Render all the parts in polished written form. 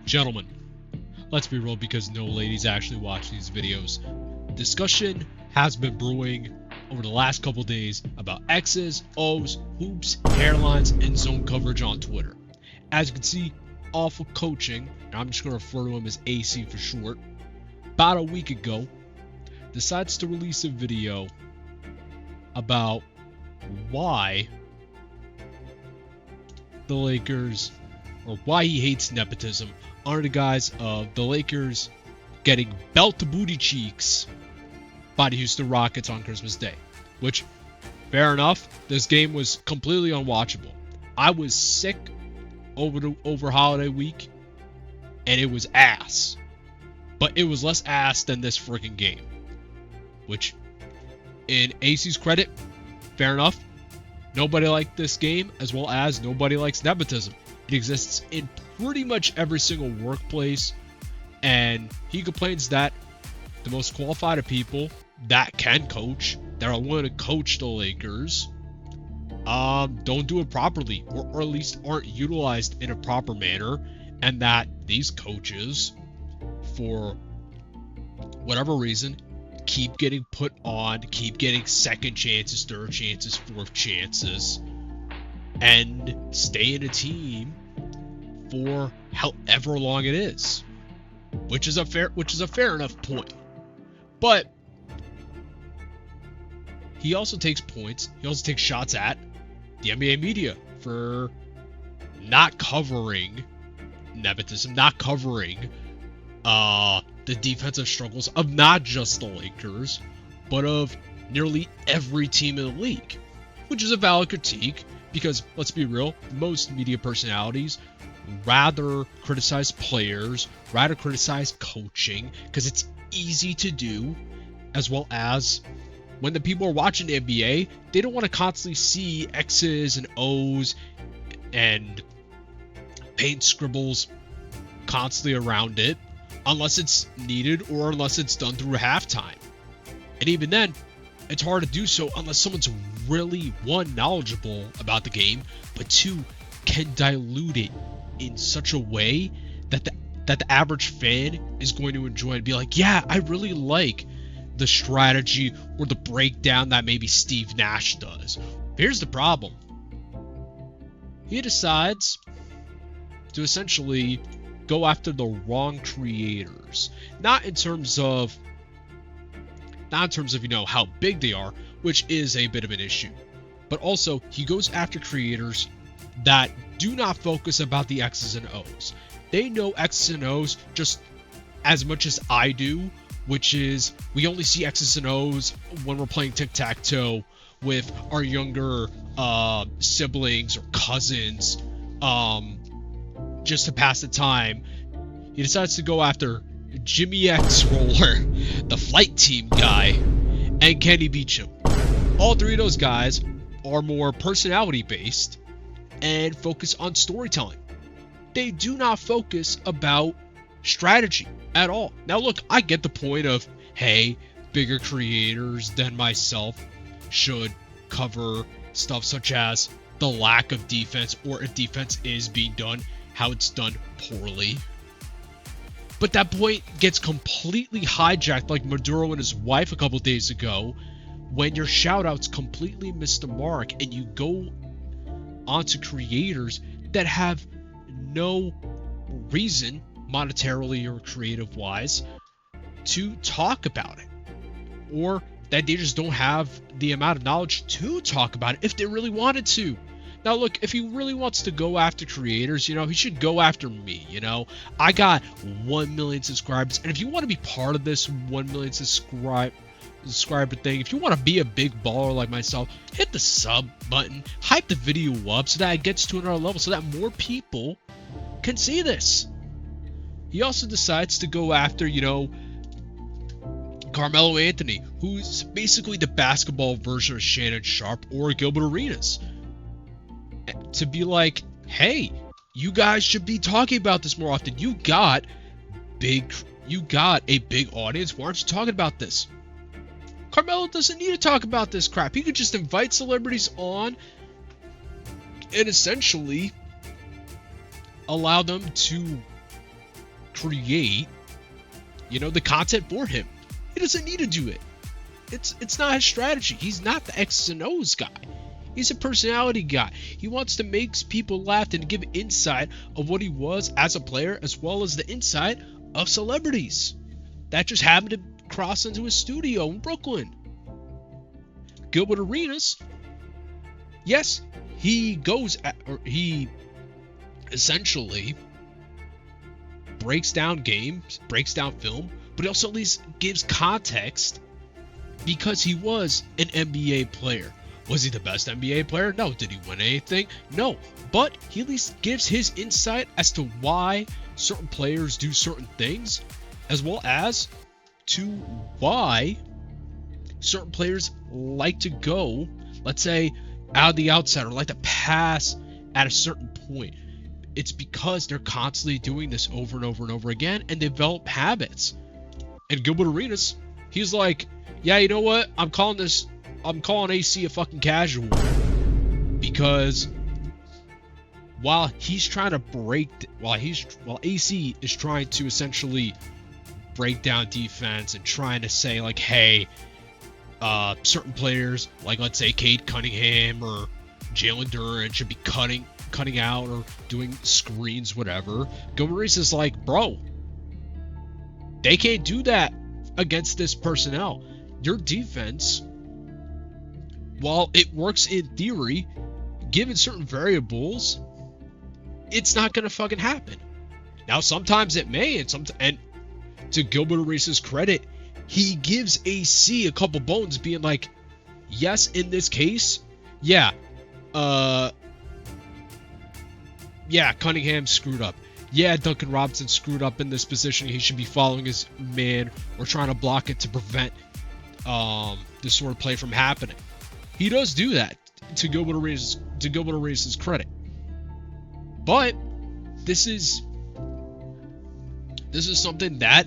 Gentlemen, let's be real because no ladies actually watch these videos. Discussion has been brewing over the last couple days about X's, O's, hoops, hairlines, and zone coverage on Twitter. As you can see, Awful Coaching, and I'm just going to refer to him as AC for short, about a week ago, decides to release a video about why the Lakers, or why he hates nepotism, under the guise of the Lakers getting belt to booty cheeks by the Houston Rockets on Christmas Day. Which, fair enough, this game was completely unwatchable. I was sick over holiday week, and it was ass. But it was less ass than this freaking game. Which, in AC's credit, fair enough. Nobody liked this game, as well as nobody likes nepotism. It exists in pretty much every single workplace, and he complains that the most qualified of people that can coach, that are willing to coach the Lakers, don't do it properly, or at least aren't utilized in a proper manner, and that these coaches, for whatever reason, keep getting put on, keep getting second chances, third chances, fourth chances, and stay in a team for however long it is, which is a fair enough point. But he also takes points. He also takes shots at the NBA media for not covering nepotism, not covering the defensive struggles of not just the Lakers, but of nearly every team in the league, which is a valid critique because, let's be real, most media personalities rather criticize players, rather criticize coaching, because it's easy to do, as well as when the people are watching the NBA, they don't want to constantly see X's and O's and paint scribbles constantly around it, unless it's needed or unless it's done through halftime. And even then, it's hard to do so unless someone's really, one, knowledgeable about the game, but two, can dilute it in such a way that the average fan is going to enjoy and be like, yeah, I really like the strategy or the breakdown that maybe Steve Nash does. Here's the problem. He decides to essentially go after the wrong creators. Not in terms of how big they are, which is a bit of an issue, but also he goes after creators that do not focus about the X's and O's. They know X's and O's just as much as I do, which is we only see X's and O's when we're playing tic-tac-toe with our younger siblings or cousins, just to pass the time. He decides to go after Jimmy X Roller, the flight team guy, and Kenny Beecham. All three of those guys are more personality based and focus on storytelling. They do not focus about strategy at all. Now look, I get the point of, hey, bigger creators than myself should cover stuff such as the lack of defense, or if defense is being done, how it's done poorly. But that point gets completely hijacked like Maduro and his wife a couple days ago, when your shoutouts completely miss the mark and you go onto creators that have no reason, monetarily or creative wise, to talk about it, or that they just don't have the amount of knowledge to talk about it if they really wanted to. Now look, if he really wants to go after creators, he should go after me. I got 1 million subscribers, and if you want to be part of this 1 million subscriber thing, if you want to be a big baller like myself, hit the sub button, hype the video up so that it gets to another level, so that more people can see this. He also decides to go after, Carmelo Anthony, who's basically the basketball version of Shannon Sharp or Gilbert Arenas, to be like, hey, you guys should be talking about this more often. You got a big audience. Why aren't you talking about this? Carmelo doesn't need to talk about this crap. He could just invite celebrities on and essentially allow them to create, the content for him. He doesn't need to do it. It's not his strategy. He's not the X's and O's guy. He's a personality guy. He wants to make people laugh and give insight of what he was as a player, as well as the insight of celebrities that just happened to cross into his studio in Brooklyn. Gilbert Arenas, yes, he essentially breaks down games, breaks down film, but he also at least gives context because he was an NBA player. Was he the best NBA player? No. Did he win anything? No. But he at least gives his insight as to why certain players do certain things, as well as to why certain players like to go, let's say, out of the outside or like to pass at a certain point. It's because they're constantly doing this over and over and over again and develop habits. And Gilbert Arenas, he's like, yeah, you know what? I'm calling AC a fucking casual, because while AC is trying to essentially break down defense and trying to say like, hey, certain players like, let's say, Cade Cunningham or Jalen Duren should be cutting out or doing screens, whatever, Gilbert Arenas is like, bro, they can't do that against this personnel. Your defense, while it works in theory, given certain variables, it's not gonna fucking happen. Now, sometimes it may, and to Gilbert Arenas' credit, he gives AC a couple bones, being like, yes, in this case, yeah, Cunningham screwed up. Yeah, Duncan Robinson screwed up in this position. He should be following his man or trying to block it to prevent this sort of play from happening. He does do that, to Gilbert Arenas' credit. But this is something that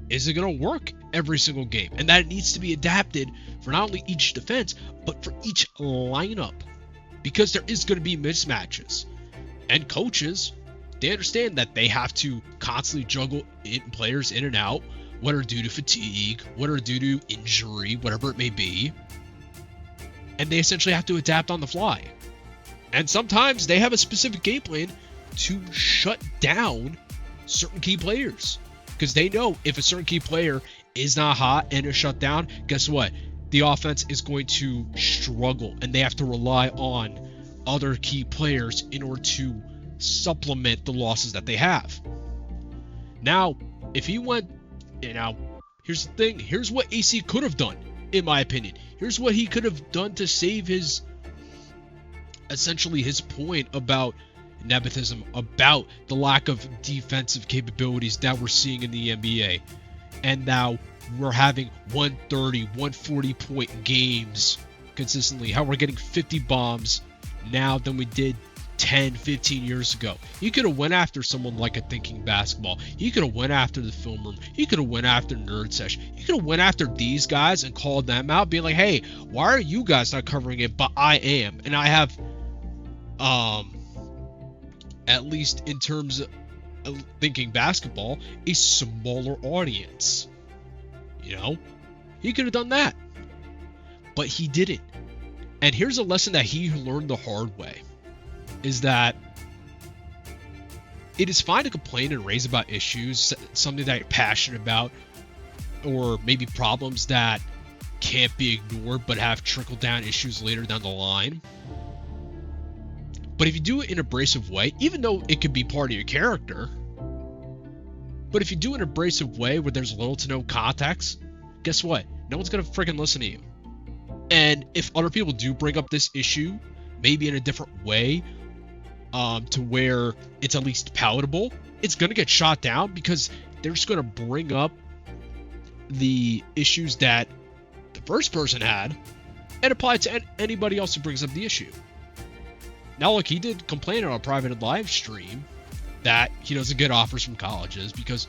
isn't going to work every single game, and that it needs to be adapted for not only each defense, but for each lineup, because there is going to be mismatches. And coaches, they understand that they have to constantly juggle players in and out, whether due to fatigue, whether due to injury, whatever it may be. And they essentially have to adapt on the fly. And sometimes they have a specific game plan to shut down certain key players, because they know if a certain key player is not hot and is shut down, guess what? The offense is going to struggle, and they have to rely on other key players in order to supplement the losses that they have. Now, if he went, here's the thing. Here's what AC could have done, in my opinion. Here's what he could have done to save his point about nepotism, about the lack of defensive capabilities that we're seeing in the NBA. And now we're having 130, 140 point games consistently. How we're getting 50 bombs now than we did 10, 15 years ago. He could have went after someone like a Thinking Basketball. He could have went after the Film Room. He could have went after Nerd Sesh. He could have went after these guys and called them out, being like, hey, why are you guys not covering it, but I am? And I have, at least in terms of Thinking Basketball, a smaller audience. He could have done that, but he didn't. And here's a lesson that he learned the hard way, is that it is fine to complain and raise about issues, something that you're passionate about, or maybe problems that can't be ignored but have trickle down issues later down the line. But if you do it in an abrasive way, even though it could be part of your character, but if you do it in an abrasive way where there's little to no context, guess what? No one's going to freaking listen to you. And if other people do bring up this issue, maybe in a different way, to where it's at least palatable, it's going to get shot down, because they're just going to bring up the issues that the first person had and apply it to anybody else who brings up the issue. Now, look, he did complain on a private live stream that he doesn't get offers from colleges because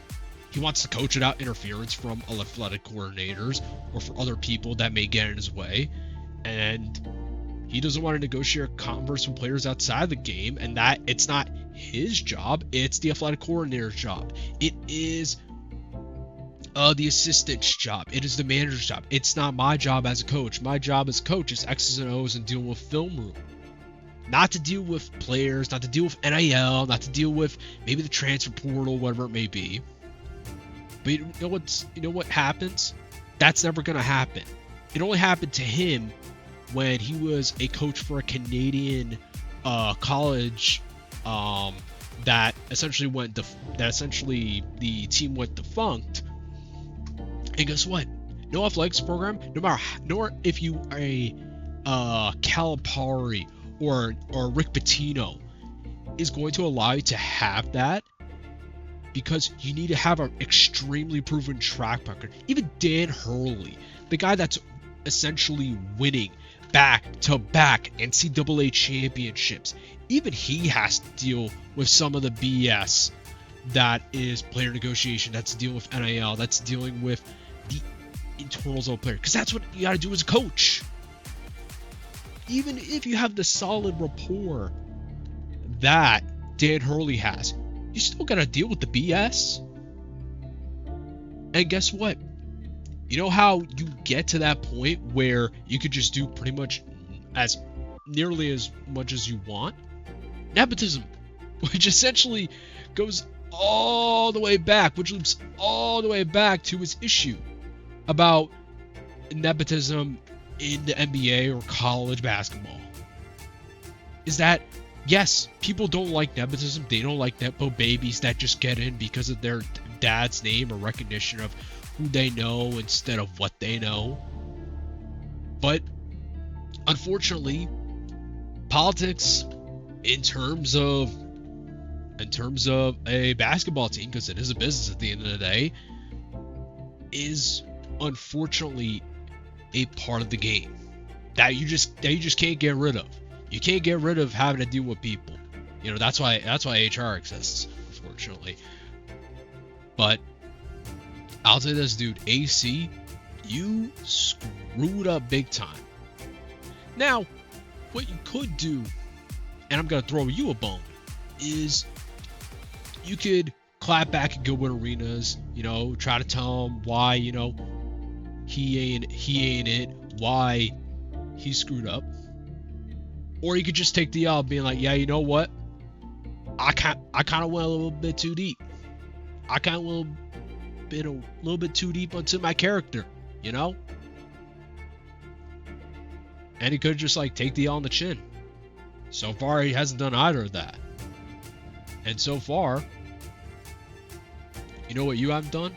he wants to coach it out interference from athletic coordinators or for other people that may get in his way. And he doesn't want to negotiate or converse with players outside the game, and that it's not his job. It's the athletic coordinator's job. It is the assistant's job. It is the manager's job. It's not my job as a coach. My job as a coach is X's and O's and dealing with film room. Not to deal with players, not to deal with NIL, not to deal with maybe the transfer portal, whatever it may be. But you know what happens? That's never gonna happen. It only happened to him when he was a coach for a Canadian college that essentially the team went defunct. And guess what? No athletics program, nor if you are a Calipari or Rick Pitino, is going to allow you to have that, because you need to have an extremely proven track record. Even Dan Hurley, the guy that's essentially winning back-to-back NCAA championships, even he has to deal with some of the BS that is player negotiation, that's dealing with NIL, that's dealing with the internals of a player, because that's what you got to do as a coach. Even if you have the solid rapport that Dan Hurley has, you still got to deal with the BS. And guess what? You know how you get to that point where you could just do pretty much nearly as much as you want? Nepotism, which essentially goes all the way back, which loops all the way back to his issue about nepotism in the NBA or college basketball. Is that, yes, people don't like nepotism. They don't like nepo babies that just get in because of their dad's name or recognition of who they know instead of what they know. But unfortunately, politics in terms of a basketball team, because it is a business at the end of the day, is unfortunately a part of the game that you just can't get rid of. You can't get rid of having to deal with people. You know, that's why HR exists, unfortunately. But I'll say this, dude, AC, you screwed up big time. Now, what you could do, and I'm gonna throw you a bone, is you could clap back at Gilbert Arenas, you know, try to tell him why, you know, he ain't it, why he screwed up. Or you could just take the L, being like, yeah, you know what? I kind of went a little bit too deep. I kind of went a little bit too deep onto my character, you know? And he could just like take the L on the chin. So far, he hasn't done either of that. And so far, you know what you haven't done?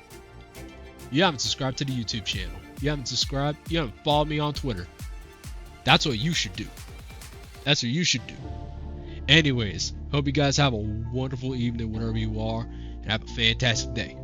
You haven't subscribed to the YouTube channel. You haven't subscribed. You haven't followed me on Twitter. That's what you should do. That's what you should do. Anyways, hope you guys have a wonderful evening wherever you are, and have a fantastic day.